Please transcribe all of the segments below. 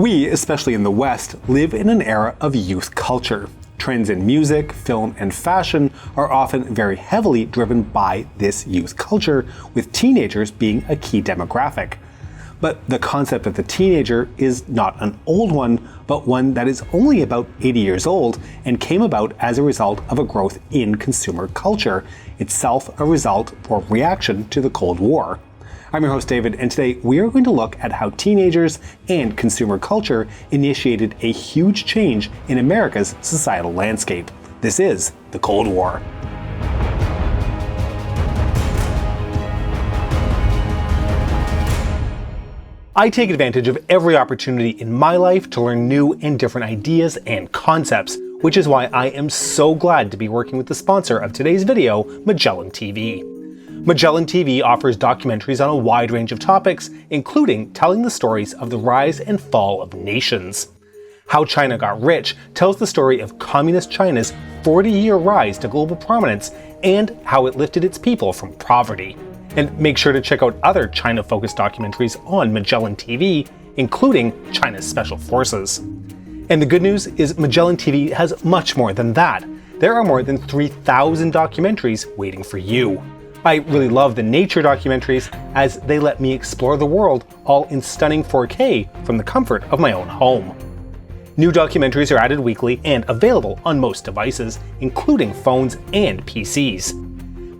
We, especially in the West, live in an era of youth culture. Trends in music, film, and fashion are often very heavily driven by this youth culture, with teenagers being a key demographic. But the concept of the teenager is not an old one, but one that is only about 80 years old and came about as a result of a growth in consumer culture, itself a result or reaction to the Cold War. I'm your host David, and today we are going to look at how teenagers and consumer culture initiated a huge change in America's societal landscape. This is the Cold War. I take advantage of every opportunity in my life to learn new and different ideas and concepts, which is why I am so glad to be working with the sponsor of today's video, Magellan TV. Magellan TV offers documentaries on a wide range of topics, including telling the stories of the rise and fall of nations. How China Got Rich tells the story of Communist China's 40-year rise to global prominence and how it lifted its people from poverty. And make sure to check out other China-focused documentaries on Magellan TV, including China's Special Forces. And the good news is Magellan TV has much more than that. There are more than 3,000 documentaries waiting for you. I really love the nature documentaries as they let me explore the world all in stunning 4K from the comfort of my own home. New documentaries are added weekly and available on most devices, including phones and PCs.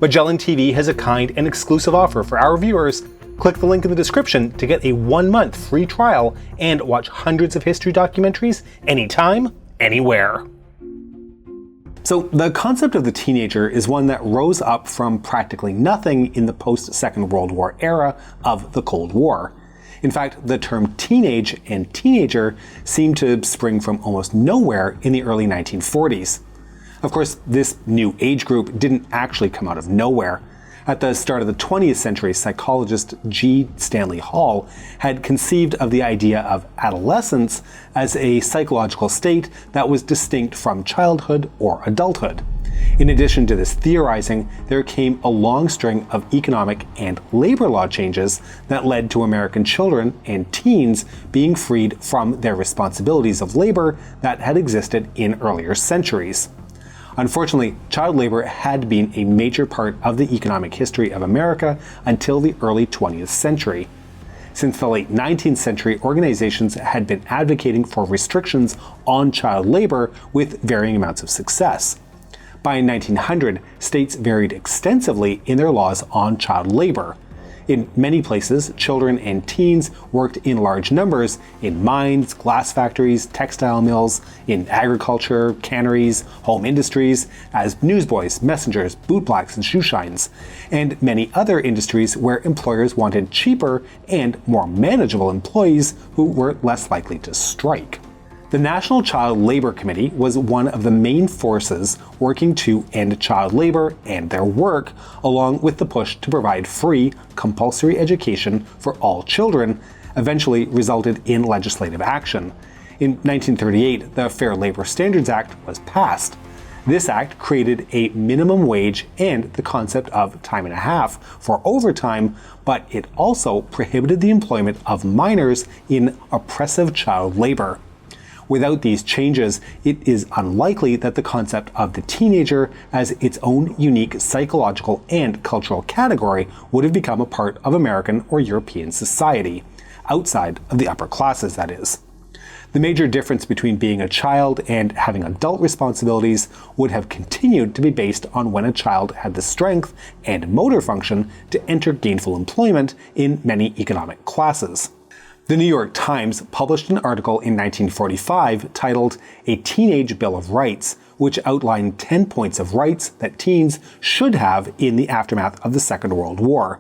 Magellan TV has a kind and exclusive offer for our viewers. Click the link in the description to get a 1-month free trial and watch hundreds of history documentaries anytime, anywhere. So the concept of the teenager is one that rose up from practically nothing in the post-Second World War era of the Cold War. In fact, the term teenage and teenager seemed to spring from almost nowhere in the early 1940s. Of course, this new age group didn't actually come out of nowhere. At the start of the 20th century, psychologist G. Stanley Hall had conceived of the idea of adolescence as a psychological state that was distinct from childhood or adulthood. In addition to this theorizing, there came a long string of economic and labor law changes that led to American children and teens being freed from their responsibilities of labor that had existed in earlier centuries. Unfortunately, child labor had been a major part of the economic history of America until the early 20th century. Since the late 19th century, organizations had been advocating for restrictions on child labor with varying amounts of success. By 1900, states varied extensively in their laws on child labor. In many places, children and teens worked in large numbers in mines, glass factories, textile mills, in agriculture, canneries, home industries, as newsboys, messengers, bootblacks, and shoeshines, and many other industries where employers wanted cheaper and more manageable employees who were less likely to strike. The National Child Labor Committee was one of the main forces working to end child labor and their work, along with the push to provide free, compulsory education for all children, eventually resulted in legislative action. In 1938, the Fair Labor Standards Act was passed. This act created a minimum wage and the concept of time and a half for overtime, but it also prohibited the employment of minors in oppressive child labor. Without these changes, it is unlikely that the concept of the teenager as its own unique psychological and cultural category would have become a part of American or European society, outside of the upper classes, that is. The major difference between being a child and having adult responsibilities would have continued to be based on when a child had the strength and motor function to enter gainful employment in many economic classes. The New York Times published an article in 1945 titled "A Teenage Bill of Rights," which outlined 10 points of rights that teens should have in the aftermath of the Second World War.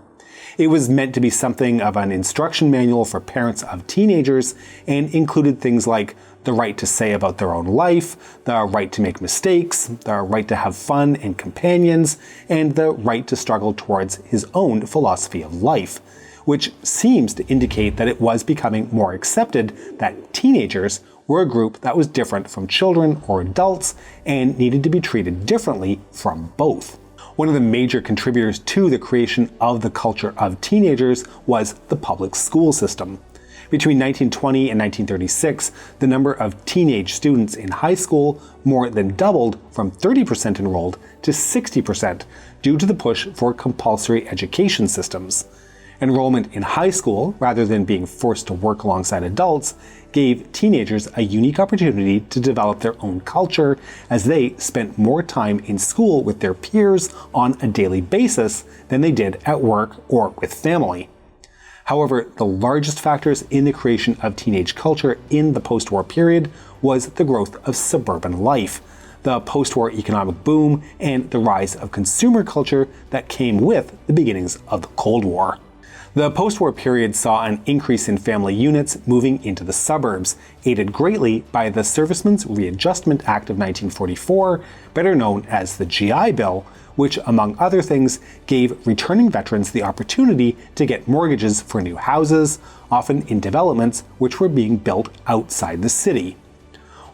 It was meant to be something of an instruction manual for parents of teenagers and included things like the right to say about their own life, the right to make mistakes, the right to have fun and companions, and the right to struggle towards his own philosophy of life, which seems to indicate that it was becoming more accepted that teenagers were a group that was different from children or adults and needed to be treated differently from both. One of the major contributors to the creation of the culture of teenagers was the public school system. Between 1920 and 1936, the number of teenage students in high school more than doubled from 30% enrolled to 60% due to the push for compulsory education systems. Enrollment in high school, rather than being forced to work alongside adults, gave teenagers a unique opportunity to develop their own culture as they spent more time in school with their peers on a daily basis than they did at work or with family. However, the largest factors in the creation of teenage culture in the post-war period was the growth of suburban life, the post-war economic boom, and the rise of consumer culture that came with the beginnings of the Cold War. The post-war period saw an increase in family units moving into the suburbs, aided greatly by the Servicemen's Readjustment Act of 1944, better known as the GI Bill, which, among other things, gave returning veterans the opportunity to get mortgages for new houses, often in developments which were being built outside the city.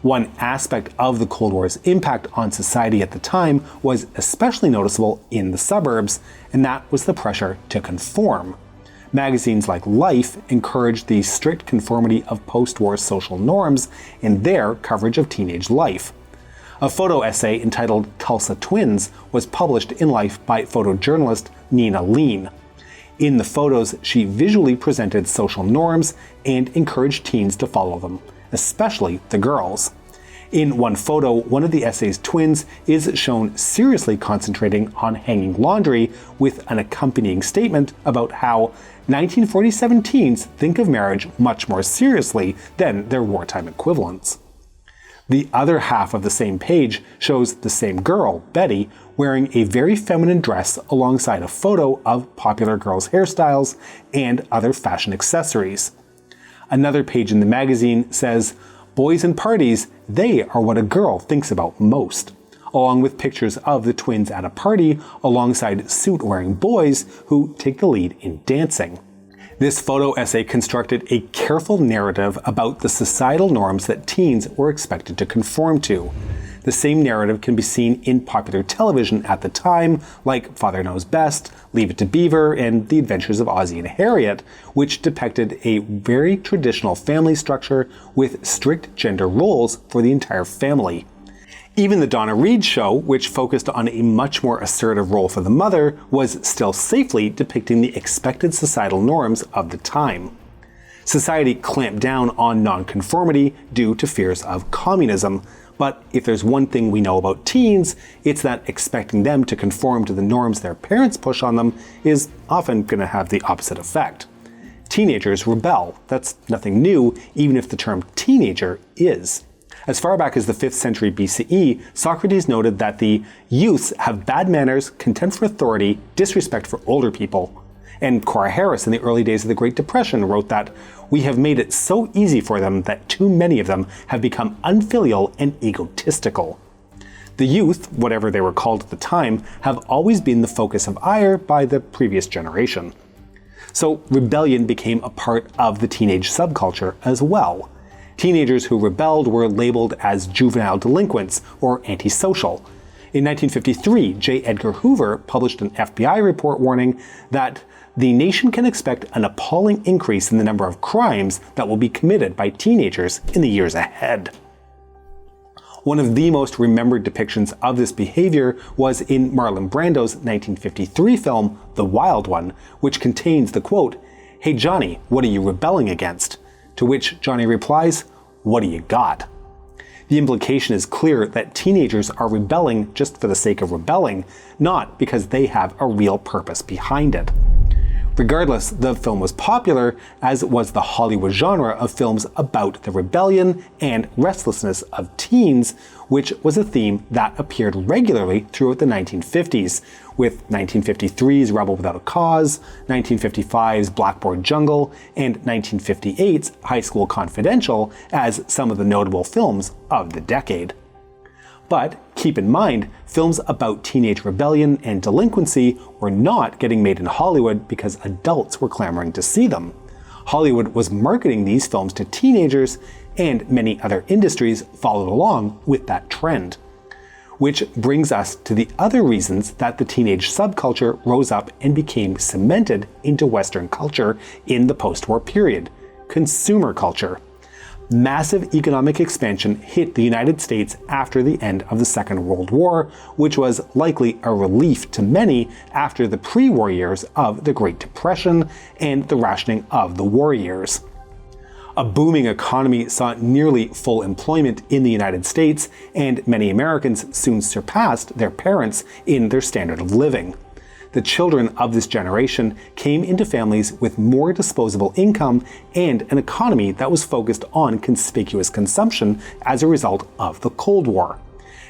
One aspect of the Cold War's impact on society at the time was especially noticeable in the suburbs, and that was the pressure to conform. Magazines like Life encouraged the strict conformity of post-war social norms in their coverage of teenage life. A photo essay entitled Tulsa Twins was published in Life by photojournalist Nina Lean. In the photos, she visually presented social norms and encouraged teens to follow them, especially the girls. In one photo, one of the essay's twins is shown seriously concentrating on hanging laundry with an accompanying statement about how 1947 teens think of marriage much more seriously than their wartime equivalents. The other half of the same page shows the same girl, Betty, wearing a very feminine dress alongside a photo of popular girls' hairstyles and other fashion accessories. Another page in the magazine says, "Boys and parties, they are what a girl thinks about most," along with pictures of the twins at a party alongside suit-wearing boys who take the lead in dancing. This photo essay constructed a careful narrative about the societal norms that teens were expected to conform to. The same narrative can be seen in popular television at the time, like Father Knows Best, Leave It to Beaver, and The Adventures of Ozzie and Harriet, which depicted a very traditional family structure with strict gender roles for the entire family. Even the Donna Reed show, which focused on a much more assertive role for the mother, was still safely depicting the expected societal norms of the time. Society clamped down on nonconformity due to fears of communism, but if there's one thing we know about teens, it's that expecting them to conform to the norms their parents push on them is often going to have the opposite effect. Teenagers rebel. That's nothing new, even if the term teenager is. As far back as the 5th century BCE, Socrates noted that the youths have bad manners, contempt for authority, disrespect for older people. And Cora Harris in the early days of the Great Depression wrote that, "We have made it so easy for them that too many of them have become unfilial and egotistical." The youth, whatever they were called at the time, have always been the focus of ire by the previous generation. So rebellion became a part of the teenage subculture as well. Teenagers who rebelled were labeled as juvenile delinquents or antisocial. In 1953, J. Edgar Hoover published an FBI report warning that the nation can expect an appalling increase in the number of crimes that will be committed by teenagers in the years ahead. One of the most remembered depictions of this behavior was in Marlon Brando's 1953 film, The Wild One, which contains the quote, "Hey Johnny, what are you rebelling against?" To which Johnny replies, "What do you got?" The implication is clear that teenagers are rebelling just for the sake of rebelling, not because they have a real purpose behind it. Regardless, the film was popular, as was the Hollywood genre of films about the rebellion and restlessness of teens, which was a theme that appeared regularly throughout the 1950s, with 1953's Rebel Without a Cause, 1955's Blackboard Jungle, and 1958's High School Confidential as some of the notable films of the decade. But keep in mind, films about teenage rebellion and delinquency were not getting made in Hollywood because adults were clamoring to see them. Hollywood was marketing these films to teenagers, and many other industries followed along with that trend. Which brings us to the other reasons that the teenage subculture rose up and became cemented into Western culture in the post-war period. consumer culture. Massive economic expansion hit the United States after the end of the Second World War, which was likely a relief to many after the pre-war years of the Great Depression and the rationing of the war years. A booming economy saw nearly full employment in the United States, and many Americans soon surpassed their parents in their standard of living. The children of this generation came into families with more disposable income and an economy that was focused on conspicuous consumption as a result of the Cold War.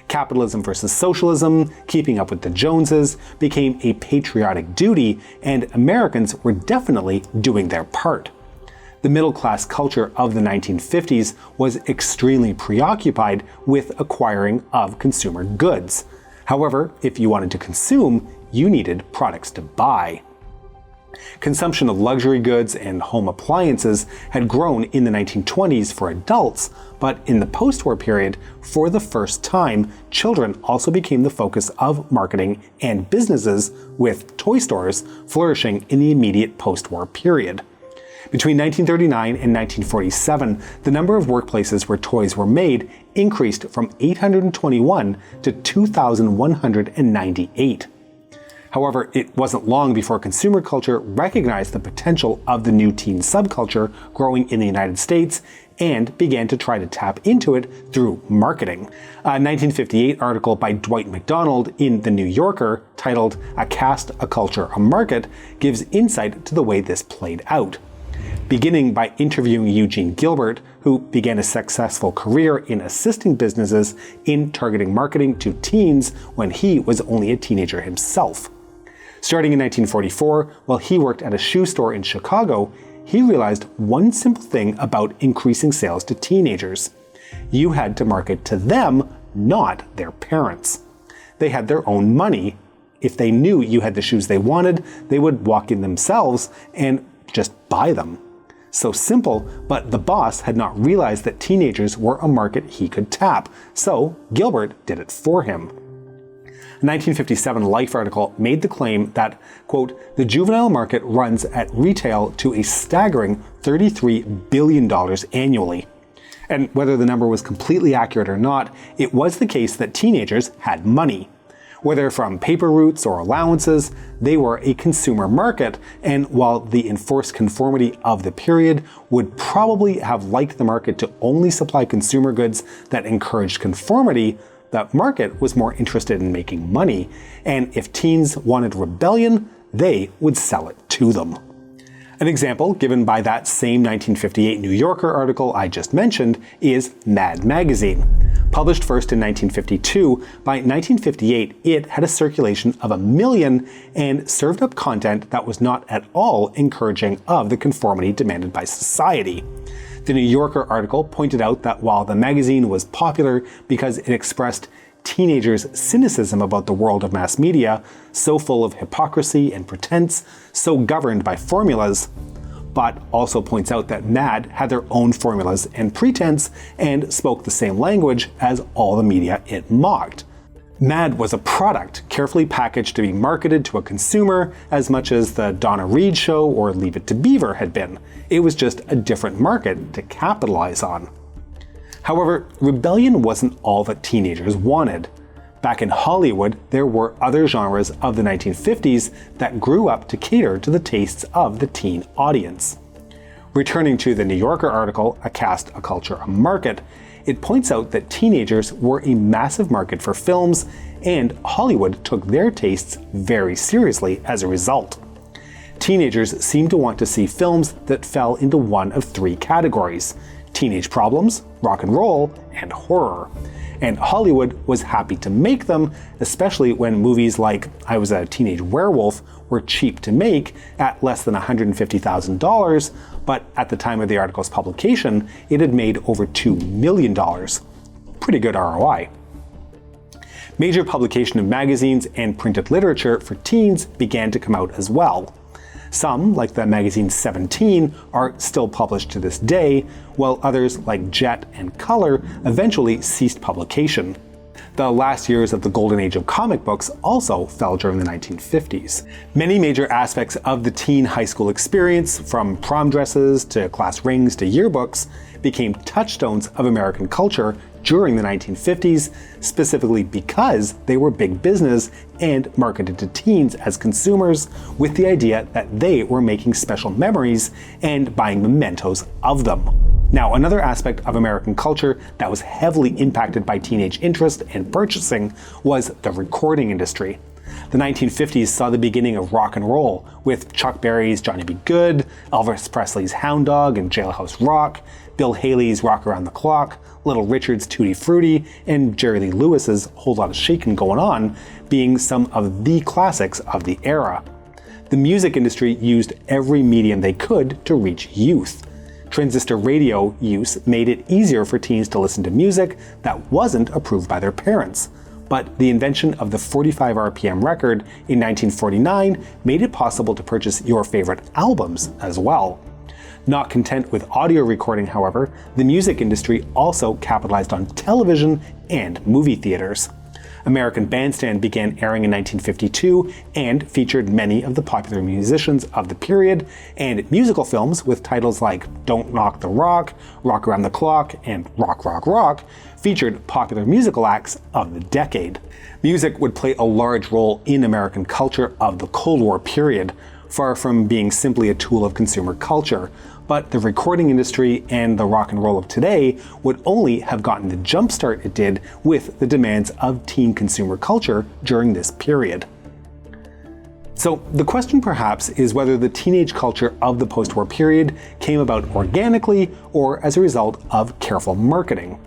Capitalism versus socialism, keeping up with the Joneses, became a patriotic duty, and Americans were definitely doing their part. The middle-class culture of the 1950s was extremely preoccupied with acquiring of consumer goods. However, if you wanted to consume, you needed products to buy. Consumption of luxury goods and home appliances had grown in the 1920s for adults, but in the post-war period, for the first time, children also became the focus of marketing and businesses, with toy stores flourishing in the immediate post-war period. Between 1939 and 1947, the number of workplaces where toys were made increased from 821 to 2,198. However, it wasn't long before consumer culture recognized the potential of the new teen subculture growing in the United States and began to try to tap into it through marketing. A 1958 article by Dwight MacDonald in The New Yorker, titled "A Caste, a Culture, a Market," gives insight to the way this played out. Beginning by interviewing Eugene Gilbert, who began a successful career in assisting businesses in targeting marketing to teens when he was only a teenager himself. Starting in 1944, while he worked at a shoe store in Chicago, he realized one simple thing about increasing sales to teenagers. You had to market to them, not their parents. They had their own money. If they knew you had the shoes they wanted, they would walk in themselves and just buy them. So simple, but the boss had not realized that teenagers were a market he could tap, so Gilbert did it for him. A 1957 Life article made the claim that, quote, "the juvenile market runs at retail to a staggering $33 billion annually." And whether the number was completely accurate or not, it was the case that teenagers had money. Whether from paper routes or allowances, they were a consumer market, and while the enforced conformity of the period would probably have liked the market to only supply consumer goods that encouraged conformity, the market was more interested in making money, and if teens wanted rebellion, they would sell it to them. An example given by that same 1958 New Yorker article I just mentioned is Mad magazine. Published first in 1952, by 1958 it had a circulation of 1 million and served up content that was not at all encouraging of the conformity demanded by society. The New Yorker article pointed out that while the magazine was popular because it expressed teenagers' cynicism about the world of mass media, so full of hypocrisy and pretense, so governed by formulas, but also points out that Mad had their own formulas and pretense and spoke the same language as all the media it mocked. Mad was a product carefully packaged to be marketed to a consumer as much as the Donna Reed Show or Leave It to Beaver had been. It was just a different market to capitalize on. However, rebellion wasn't all that teenagers wanted. Back in Hollywood, there were other genres of the 1950s that grew up to cater to the tastes of the teen audience. Returning to the New Yorker article, A Caste, a Culture, a Market, it points out that teenagers were a massive market for films, and Hollywood took their tastes very seriously as a result. Teenagers seemed to want to see films that fell into one of 3 categories: teenage problems, rock and roll, and horror. And Hollywood was happy to make them, especially when movies like I Was a Teenage Werewolf were cheap to make at less than $150,000, but at the time of the article's publication, it had made over $2 million. Pretty good ROI. Major publication of magazines and printed literature for teens began to come out as well. Some, like the magazine 17, are still published to this day, while others, like Jet and Color, eventually ceased publication. The last years of the golden age of comic books also fell during the 1950s. Many major aspects of the teen high school experience, from prom dresses to class rings to yearbooks, became touchstones of American culture during the 1950s, specifically because they were big business and marketed to teens as consumers with the idea that they were making special memories and buying mementos of them. Now, another aspect of American culture that was heavily impacted by teenage interest and purchasing was the recording industry. The 1950s saw the beginning of rock and roll, with Chuck Berry's Johnny B. Good, Elvis Presley's Hound Dog and Jailhouse Rock, Bill Haley's Rock Around the Clock, Little Richard's Tutti Frutti, and Jerry Lee Lewis's Whole Lotta Shakin' Goin' On being some of the classics of the era. The music industry used every medium they could to reach youth. Transistor radio use made it easier for teens to listen to music that wasn't approved by their parents. But the invention of the 45 RPM record in 1949 made it possible to purchase your favorite albums as well. Not content with audio recording, however, the music industry also capitalized on television and movie theaters. American Bandstand began airing in 1952 and featured many of the popular musicians of the period, and musical films with titles like Don't Knock the Rock, Rock Around the Clock, and Rock, Rock, Rock featured popular musical acts of the decade. Music would play a large role in American culture of the Cold War period, far from being simply a tool of consumer culture. But the recording industry and the rock and roll of today would only have gotten the jumpstart it did with the demands of teen consumer culture during this period. So the question perhaps is whether the teenage culture of the post-war period came about organically or as a result of careful marketing.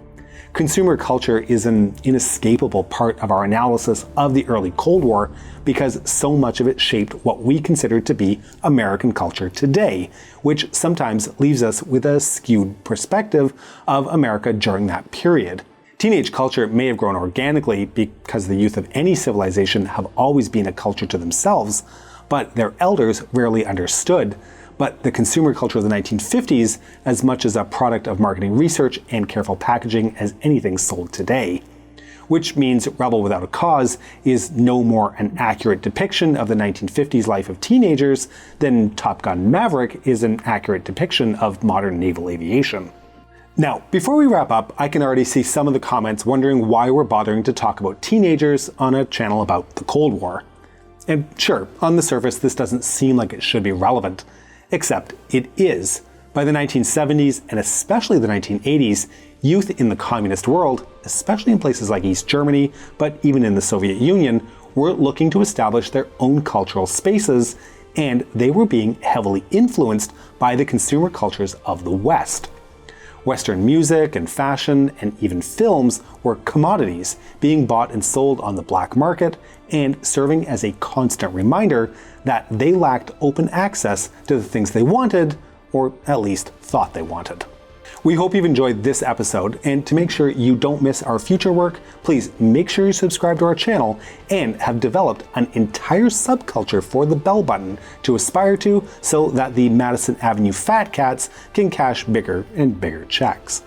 Consumer culture is an inescapable part of our analysis of the early Cold War because so much of it shaped what we consider to be American culture today, which sometimes leaves us with a skewed perspective of America during that period. Teenage culture may have grown organically because the youth of any civilization have always been a culture to themselves, but their elders rarely understood. But the consumer culture of the 1950s as much as a product of marketing research and careful packaging as anything sold today. Which means Rebel Without a Cause is no more an accurate depiction of the 1950s life of teenagers than Top Gun Maverick is an accurate depiction of modern naval aviation. Now, before we wrap up, I can already see some of the comments wondering why we're bothering to talk about teenagers on a channel about the Cold War. And sure, on the surface this doesn't seem like it should be relevant. Except it is. By the 1970s, and especially the 1980s, youth in the communist world, especially in places like East Germany, but even in the Soviet Union, were looking to establish their own cultural spaces, and they were being heavily influenced by the consumer cultures of the West. Western music and fashion and even films were commodities being bought and sold on the black market and serving as a constant reminder that they lacked open access to the things they wanted, or at least thought they wanted. We hope you've enjoyed this episode, and to make sure you don't miss our future work, please make sure you subscribe to our channel and have developed an entire subculture for the bell button to aspire to so that the Madison Avenue fat cats can cash bigger and bigger checks.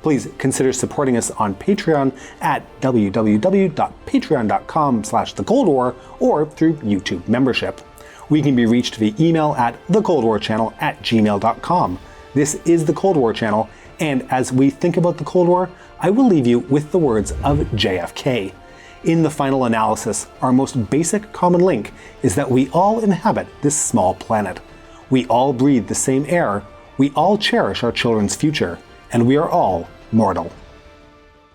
Please consider supporting us on Patreon at www.patreon.com/thecoldwar or through YouTube membership. We can be reached via email at thecoldwarchannel@gmail.com. This is the Cold War Channel, and as we think about the Cold War, I will leave you with the words of JFK. In the final analysis, our most basic common link is that we all inhabit this small planet. We all breathe the same air, we all cherish our children's future, and we are all mortal.